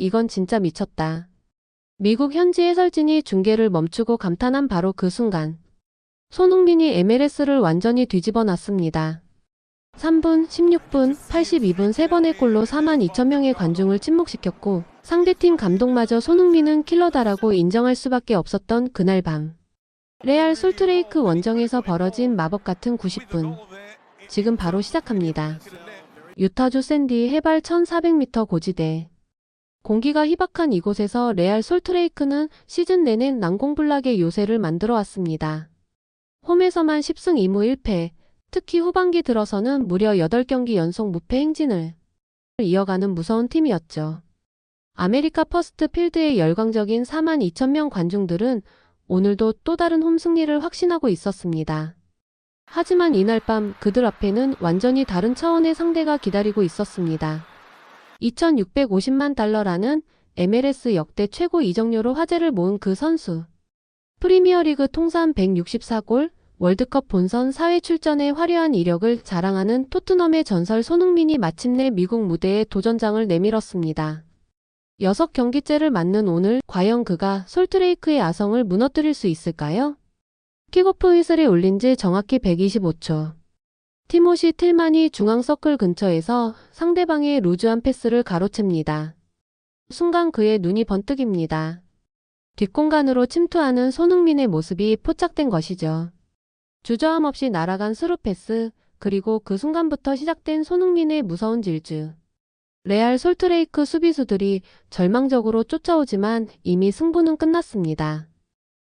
이건 진짜 미쳤다. 미국 현지 해설진이 중계를 멈추고 감탄한 바로 그 순간. 손흥민이 MLS를 완전히 뒤집어 놨습니다. 3분, 16분, 82분 3번의 골로 42,000명의 관중을 침묵시켰고 상대팀 감독마저 손흥민은 킬러다라고 인정할 수밖에 없었던 그날 밤. 레알 솔트레이크 원정에서 벌어진 마법 같은 90분. 지금 바로 시작합니다. 유타주 샌디 해발 1400m 고지대. 공기가 희박한 이곳에서 레알 솔트레이크는 시즌 내내 난공불락의 요새를 만들어 왔습니다. 홈에서만 10승 2무 1패, 특히 후반기 들어서는 무려 8경기 연속 무패 행진을 이어가는 무서운 팀이었죠. 아메리카 퍼스트 필드의 열광적인 42,000명 관중들은 오늘도 또 다른 홈 승리를 확신하고 있었습니다. 하지만 이날 밤 그들 앞에는 완전히 다른 차원의 상대가 기다리고 있었습니다. 2,650만 달러라는 MLS 역대 최고 이적료로 화제를 모은 그 선수. 프리미어리그 통산 164골, 월드컵 본선 4회 출전의 화려한 이력을 자랑하는 토트넘의 전설 손흥민이 마침내 미국 무대에 도전장을 내밀었습니다. 6경기째를 맞는 오늘 과연 그가 솔트레이크의 아성을 무너뜨릴 수 있을까요? 킥오프 휘슬이 울린 지 정확히 125초. 티모시 틸만이 중앙 서클 근처에서 상대방의 루즈한 패스를 가로챕니다. 순간 그의 눈이 번뜩입니다. 뒷공간으로 침투하는 손흥민의 모습이 포착된 것이죠. 주저함 없이 날아간 스루 패스, 그리고 그 순간부터 시작된 손흥민의 무서운 질주. 레알 솔트레이크 수비수들이 절망적으로 쫓아오지만 이미 승부는 끝났습니다.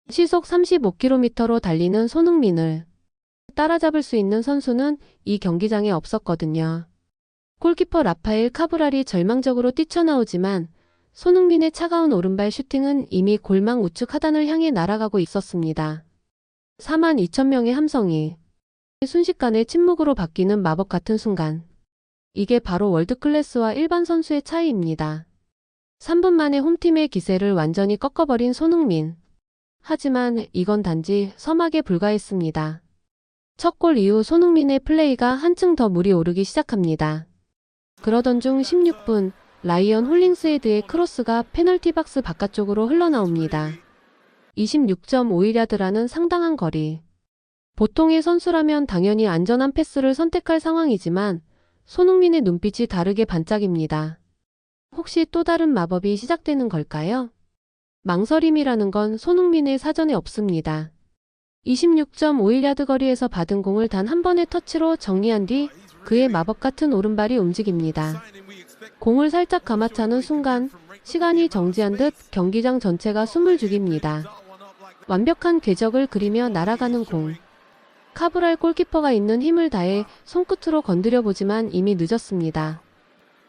시속 35km로 달리는 손흥민을 따라잡을 수 있는 선수는 이 경기장에 없었거든요. 골키퍼 라파엘 카브랄이 절망적으로 뛰쳐나오지만 손흥민의 차가운 오른발 슈팅은 이미 골망 우측 하단을 향해 날아가고 있었습니다. 42,000명의 함성이 순식간에 침묵으로 바뀌는 마법 같은 순간. 이게 바로 월드클래스와 일반 선수의 차이입니다. 3분 만에 홈팀의 기세를 완전히 꺾어버린 손흥민. 하지만 이건 단지 서막에 불과했습니다. 첫 골 이후 손흥민의 플레이가 한층 더 물이 오르기 시작합니다. 그러던 중 16분, 라이언 홀링스헤드의 크로스가 페널티 박스 바깥쪽으로 흘러나옵니다. 26.51야드라는 상당한 거리. 보통의 선수라면 당연히 안전한 패스를 선택할 상황이지만 손흥민의 눈빛이 다르게 반짝입니다. 혹시 또 다른 마법이 시작되는 걸까요? 망설임이라는 건 손흥민의 사전에 없습니다. 26.51야드 거리에서 받은 공을 단 한 번의 터치로 정리한 뒤 그의 마법 같은 오른발이 움직입니다. 공을 살짝 감아차는 순간 시간이 정지한 듯 경기장 전체가 숨을 죽입니다. 완벽한 궤적을 그리며 날아가는 공. 카브랄 골키퍼가 있는 힘을 다해 손끝으로 건드려 보지만 이미 늦었습니다.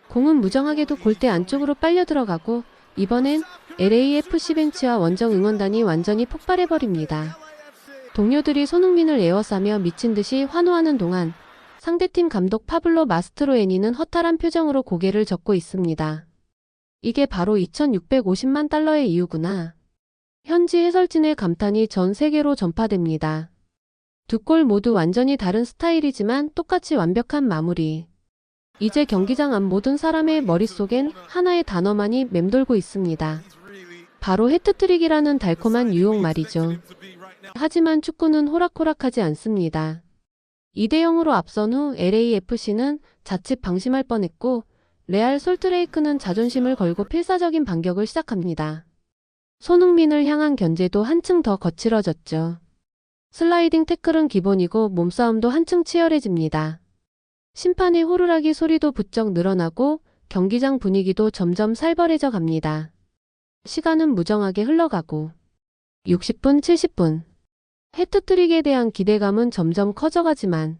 공은 무정하게도 골대 안쪽으로 빨려 들어가고 이번엔 LAFC 벤치와 원정 응원단이 완전히 폭발해버립니다. 동료들이 손흥민을 에워싸며 미친 듯이 환호하는 동안 상대팀 감독 파블로 마스트로에니는 허탈한 표정으로 고개를 젓고 있습니다. 이게 바로 2,650만 달러의 이유구나. 현지 해설진의 감탄이 전 세계로 전파됩니다. 두 골 모두 완전히 다른 스타일이지만 똑같이 완벽한 마무리. 이제 경기장 안 모든 사람의 머릿속엔 하나의 단어만이 맴돌고 있습니다. 바로 해트트릭이라는 달콤한 유혹 말이죠. 하지만 축구는 호락호락하지 않습니다. 2대0으로 앞선 후 LAFC는 자칫 방심할 뻔했고 레알 솔트레이크는 자존심을 걸고 필사적인 반격을 시작합니다. 손흥민을 향한 견제도 한층 더 거칠어졌죠. 슬라이딩 태클은 기본이고 몸싸움도 한층 치열해집니다. 심판의 호루라기 소리도 부쩍 늘어나고 경기장 분위기도 점점 살벌해져 갑니다. 시간은 무정하게 흘러가고 60분, 70분. 해트트릭에 대한 기대감은 점점 커져가지만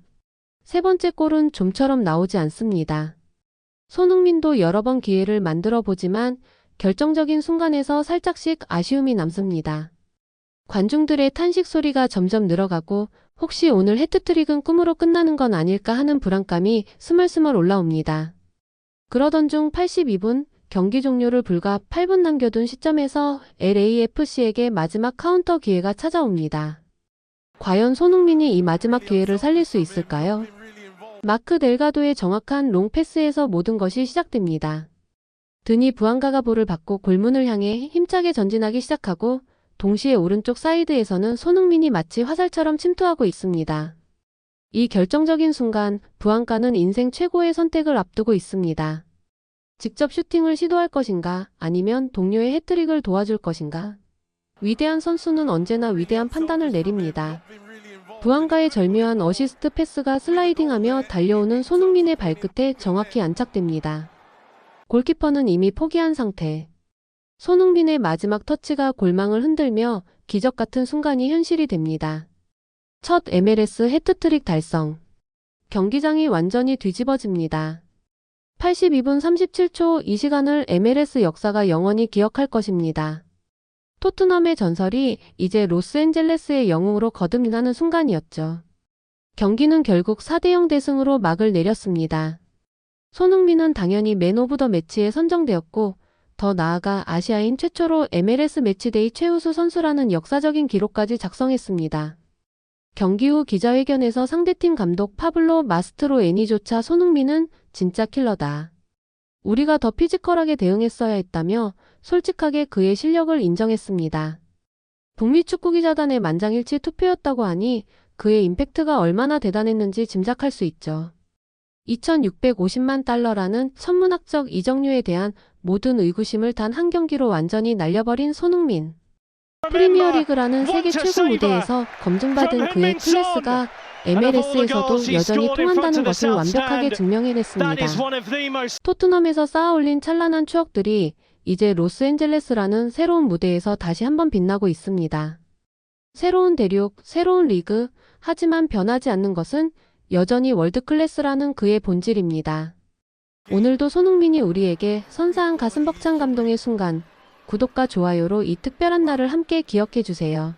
세 번째 골은 좀처럼 나오지 않습니다. 손흥민도 여러 번 기회를 만들어 보지만 결정적인 순간에서 살짝씩 아쉬움이 남습니다. 관중들의 탄식 소리가 점점 늘어가고 혹시 오늘 해트트릭은 꿈으로 끝나는 건 아닐까 하는 불안감이 스멀스멀 올라옵니다. 그러던 중 82분, 경기 종료를 불과 8분 남겨둔 시점에서 LAFC에게 마지막 카운터 기회가 찾아옵니다. 과연 손흥민이 이 마지막 기회를 살릴 수 있을까요? 마크 델가도의 정확한 롱패스에서 모든 것이 시작됩니다. 드니 부안가가 볼을 받고 골문을 향해 힘차게 전진하기 시작하고 동시에 오른쪽 사이드에서는 손흥민이 마치 화살처럼 침투하고 있습니다. 이 결정적인 순간 부안가는 인생 최고의 선택을 앞두고 있습니다. 직접 슈팅을 시도할 것인가 아니면 동료의 해트릭을 도와줄 것인가? 위대한 선수는 언제나 위대한 판단을 내립니다. 부안가의 절묘한 어시스트 패스가 슬라이딩하며 달려오는 손흥민의 발끝에 정확히 안착됩니다. 골키퍼는 이미 포기한 상태. 손흥민의 마지막 터치가 골망을 흔들며 기적 같은 순간이 현실이 됩니다. 첫 MLS 해트트릭 달성. 경기장이 완전히 뒤집어집니다. 82분 37초 이 시간을 MLS 역사가 영원히 기억할 것입니다. 토트넘의 전설이 이제 로스앤젤레스의 영웅으로 거듭나는 순간이었죠. 경기는 결국 4대0 대승으로 막을 내렸습니다. 손흥민은 당연히 맨 오브 더 매치에 선정되었고 더 나아가 아시아인 최초로 MLS 매치데이 최우수 선수라는 역사적인 기록까지 작성했습니다. 경기 후 기자회견에서 상대팀 감독 파블로 마스트로에니조차 손흥민은 진짜 킬러다. 우리가 더 피지컬하게 대응했어야 했다며 솔직하게 그의 실력을 인정했습니다. 북미 축구기자단의 만장일치 투표였다고 하니 그의 임팩트가 얼마나 대단했는지 짐작할 수 있죠. 2,650만 달러라는 천문학적 이적료에 대한 모든 의구심을 단 한 경기로 완전히 날려버린 손흥민. 프리미어리그라는 세계 최고 무대에서 검증받은 그의 클래스가 MLS에서도 여전히 통한다는 것을 완벽하게 증명해냈습니다. 토트넘에서 쌓아올린 찬란한 추억들이 이제 로스앤젤레스라는 새로운 무대에서 다시 한번 빛나고 있습니다. 새로운 대륙, 새로운 리그, 하지만 변하지 않는 것은 여전히 월드클래스라는 그의 본질입니다. 오늘도 손흥민이 우리에게 선사한 가슴 벅찬 감동의 순간, 구독과 좋아요로 이 특별한 날을 함께 기억해주세요.